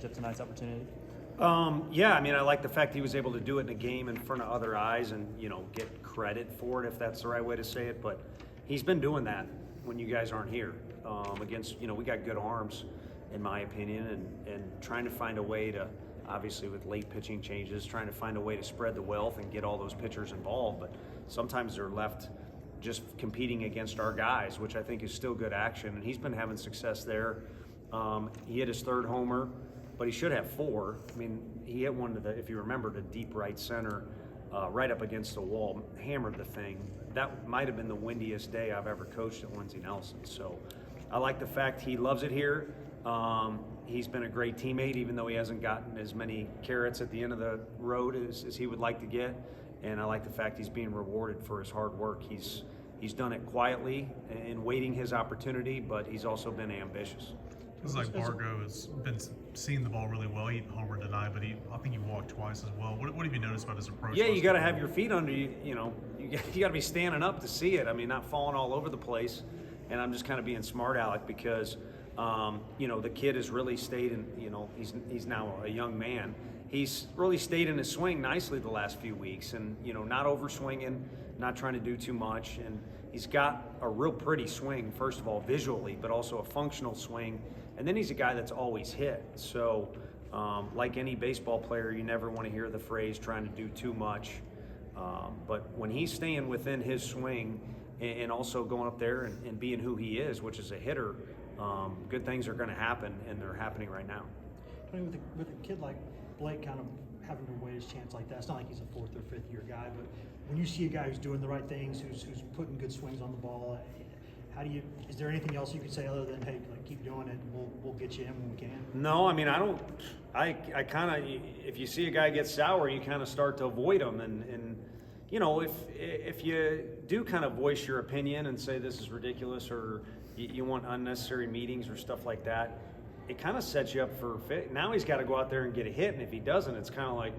Of tonight's opportunity? Yeah, I mean, I like the fact he was able to do it in a game in front of other eyes and, get credit for it, if that's the right way to say it. But he's been doing that when you guys aren't here against, we got good arms, in my opinion, and trying to find a way to, obviously with late pitching changes, trying to find a way to spread the wealth and get all those pitchers involved. But sometimes they're left just competing against our guys, which I think is still good action. And he's been having success there. He hit his third homer, but he should have four. I mean, he hit one to the, if you remember, to deep right center, right up against the wall, hammered the thing. That might have been the windiest day I've ever coached at Lindsey Nelson. So I like the fact he loves it here. He's been a great teammate, even though he hasn't gotten as many carrots at the end of the road as he would like to get. And I like the fact he's being rewarded for his hard work. He's done it quietly and waiting his opportunity, but he's also been ambitious. It's like Bargo has been seeing the ball really well. He homered tonight, but I think he walked twice as well. What have you noticed about his approach? Yeah, you got to have your feet under you. You got to be standing up to see it. I mean, not falling all over the place. And I'm just kind of being smart aleck because, the kid has really stayed in. He's now a young man. He's really stayed in his swing nicely the last few weeks, and not over swinging, not trying to do too much, and he's got a real pretty swing. First of all, visually, but also a functional swing. And then he's a guy that's always hit. So, like any baseball player, you never want to hear the phrase trying to do too much. But when he's staying within his swing and also going up there and being who he is, which is a hitter, good things are going to happen, and they're happening right now. Tony, with a kid like Blake kind of having to wait his chance like that, it's not like he's a fourth or fifth year guy, but when you see a guy who's doing the right things, who's putting good swings on the ball, is there anything else you could say other than, hey, keep doing it, we'll get you in when we can? No, I mean, I kind of, if you see a guy get sour, you kind of start to avoid him. And if you do kind of voice your opinion and say this is ridiculous, or you want unnecessary meetings or stuff like that, it kind of sets you up for now he's got to go out there and get a hit. And if he doesn't, it's kind of like,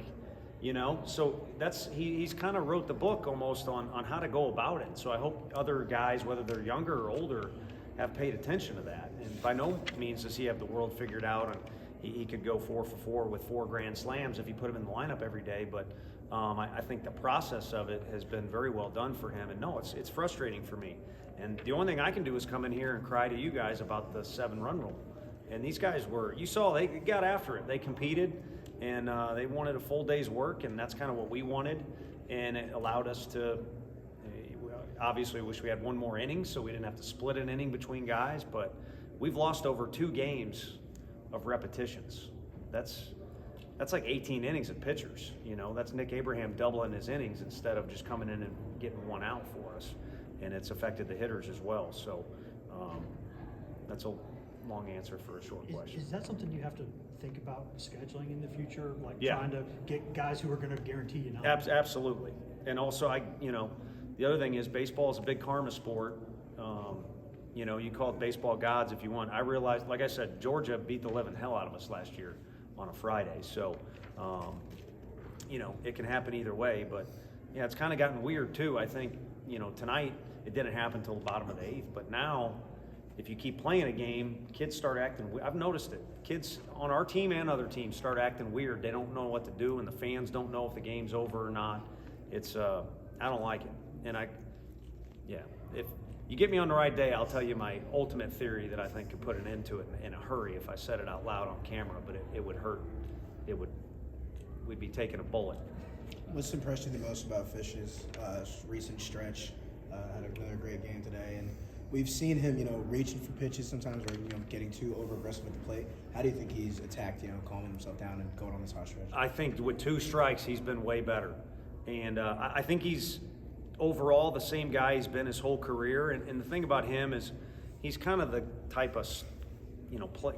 so he's kind of wrote the book almost on how to go about it. So I hope other guys, whether they're younger or older, have paid attention to that. And by no means does he have the world figured out, and he could go 4 for 4 with 4 grand slams if you put him in the lineup every day. But I think the process of it has been very well done for him. And no, it's frustrating for me. And the only thing I can do is come in here and cry to you guys about the 7-run rule. And these guys you saw they got after it. They competed. And they wanted a full day's work, and that's kind of what we wanted. And it allowed us to, obviously wish we had one more inning so we didn't have to split an inning between guys, but we've lost over 2 games of repetitions. That's like 18 innings of pitchers. That's Nick Abraham doubling his innings instead of just coming in and getting one out for us. And it's affected the hitters as well. So that's a long answer for a short question. Is that something you have to think about scheduling in the future, like Yeah. trying to get guys who are going to guarantee you not? Absolutely. And also, the other thing is baseball is a big karma sport. You call it baseball gods if you want. I realized, like I said, Georgia beat the living hell out of us last year on a Friday. So, it can happen either way. But, yeah, it's kind of gotten weird, too. I think, tonight it didn't happen until the bottom of the 8th. But now, if you keep playing a game, kids start acting weird. I've noticed it. Kids on our team and other teams start acting weird. They don't know what to do, and the fans don't know if the game's over or not. It's I don't like it. And if you get me on the right day, I'll tell you my ultimate theory that I think could put an end to it in a hurry if I said it out loud on camera, but it would hurt. We'd be taking a bullet. What's impressed you the most about Fish's recent stretch? Had another great game today, and we've seen him, reaching for pitches sometimes, or getting too over-aggressive at the plate. How do you think he's attacked, calming himself down and going on this hot stretch? I think with 2 strikes, he's been way better, and I think he's overall the same guy he's been his whole career. And the thing about him is, he's kind of the type of,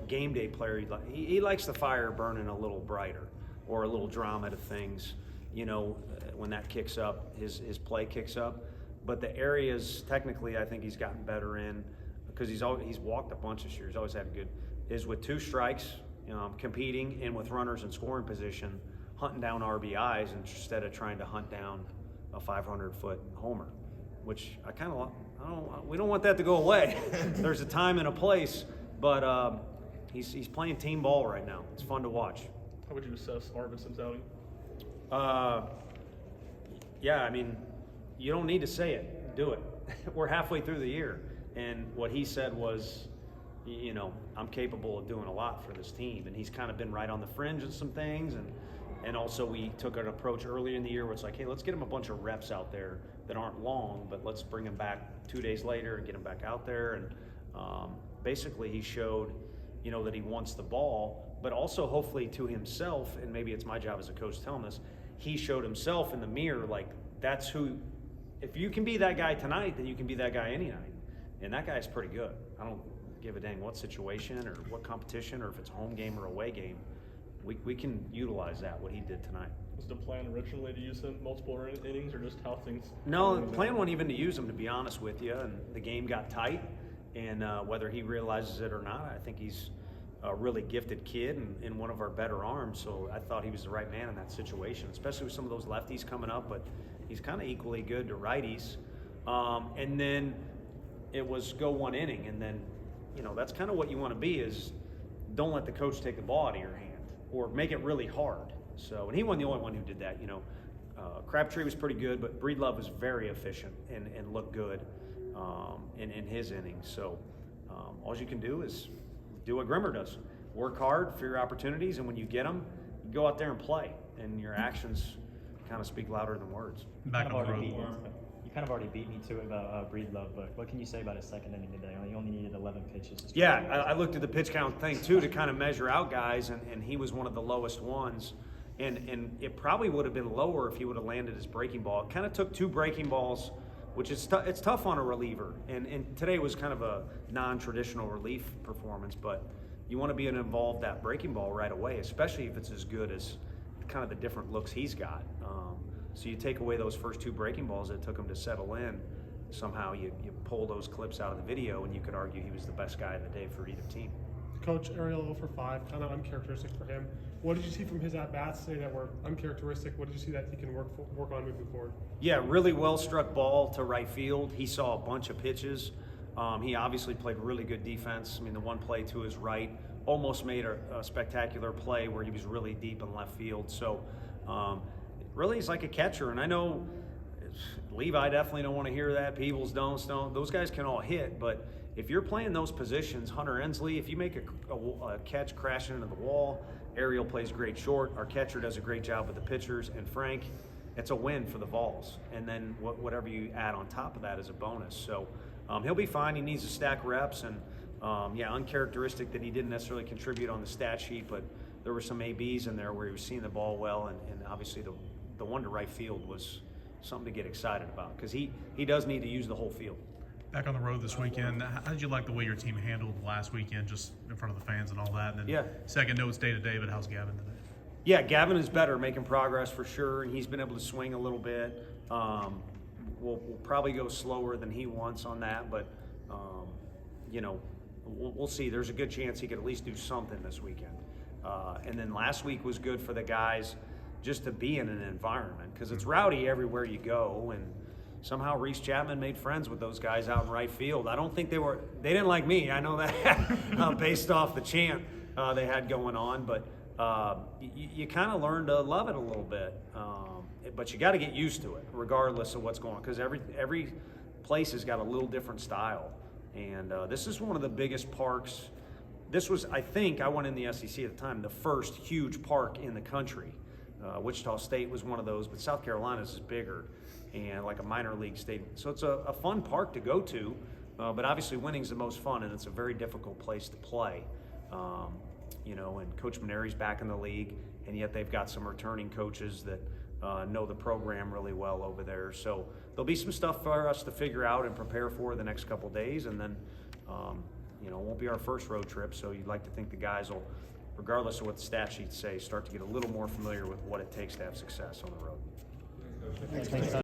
game day player. He likes the fire burning a little brighter, or a little drama to things. When that kicks up, his play kicks up. But the areas, technically, I think he's gotten better in, because he's walked a bunch this year. He's always had good, is with 2 strikes, competing, and with runners in scoring position, hunting down RBIs instead of trying to hunt down a 500-foot homer, which we don't want that to go away. There's a time and a place, but He's playing team ball right now. It's fun to watch. How would you assess Arvidsson's outing? Yeah, I mean, you don't need to say it. Do it. We're halfway through the year, and what he said was, you know, I'm capable of doing a lot for this team, and he's kind of been right on the fringe of some things, and also we took an approach early in the year where it's like, hey, let's get him a bunch of reps out there that aren't long, but let's bring him back 2 days later and get him back out there, and basically he showed, you know, that he wants the ball, but also hopefully to himself, and maybe it's my job as a coach telling this, he showed himself in the mirror, like, that's who, if you can be that guy tonight, then you can be that guy any night. And that guy's pretty good. I don't give a dang what situation or what competition or if it's a home game or away game. We can utilize that, what he did tonight. Was the plan originally to use him multiple innings, or just how things? No, the plan wasn't even to use him, to be honest with you. And the game got tight, and whether he realizes it or not, I think he's a really gifted kid and one of our better arms. So I thought he was the right man in that situation, especially with some of those lefties coming up. But he's kind of equally good to righties. And then it was go one inning, and then, you know, that's kind of what you want to be, is don't let the coach take the ball out of your hand or make it really hard. So, and he wasn't the only one who did that. You know, Crabtree was pretty good, but Breedlove was very efficient and looked good in his innings. So all you can do is do what Grimmer does. Work hard for your opportunities, and when you get them, you go out there and play, and your actions kind of speak louder than words. Back on the road. You kind of already beat me to it about Breedlove, but what can you say about his second inning today? He only needed 11 pitches. Yeah, I looked at the pitch count thing too to kind of measure out guys, and he was one of the lowest ones. And it probably would have been lower if he would have landed his breaking ball. It kind of took 2 breaking balls, which is it's tough on a reliever. And today was kind of a non-traditional relief performance, but you want to be involved that breaking ball right away, especially if it's as good as kind of the different looks he's got. So you take away those first 2 breaking balls that took him to settle in. Somehow you pull those clips out of the video, and you could argue he was the best guy of the day for either team. Coach, Ariel 0 for 5, kind of uncharacteristic for him. What did you see from his at-bats today that were uncharacteristic? What did you see that he can work on moving forward? Yeah, really well-struck ball to right field. He saw a bunch of pitches. He obviously played really good defense. I mean, the one play to his right almost made a spectacular play where he was really deep in left field. So really he's like a catcher. And I know Levi definitely don't want to hear that. Peebles don't. Those guys can all hit, but if you're playing those positions, Hunter Ensley, if you make a catch crashing into the wall, Ariel plays great short. Our catcher does a great job with the pitchers, and Frank, it's a win for the Vols. And then whatever you add on top of that is a bonus. So he'll be fine. He needs to stack reps, and yeah, uncharacteristic that he didn't necessarily contribute on the stat sheet, but there were some ABs in there where he was seeing the ball well, and obviously the one to right field was something to get excited about, because he does need to use the whole field. Back on the road this weekend, how did you like the way your team handled last weekend, just in front of the fans and all that? And then Yeah. Second notes day to day, but how's Gavin today? Yeah, Gavin is better, making progress for sure, and he's been able to swing a little bit. We'll probably go slower than he wants on that, but you know, we'll see. There's a good chance he could at least do something this weekend. And then last week was good for the guys just to be in an environment, because it's rowdy everywhere you go, and somehow Reese Chapman made friends with those guys out in right field. I don't think they didn't like me. I know that based off the chant they had going on, but you kind of learn to love it a little bit. But you got to get used to it regardless of what's going on, because every place has got a little different style. And this is one of the biggest parks. This was, I think, I went in the SEC at the time, the first huge park in the country. Wichita State was one of those, but South Carolina's is bigger, and like a minor league stadium. So it's a fun park to go to, but obviously winning's the most fun, and it's a very difficult place to play. You know, and Coach Maneri's back in the league, and yet they've got some returning coaches that know the program really well over there. So there'll be some stuff for us to figure out and prepare for the next couple days, and then you know, it won't be our first road trip, so you'd like to think the guys will, regardless of what the stat sheets say, start to get a little more familiar with what it takes to have success on the road. Thanks.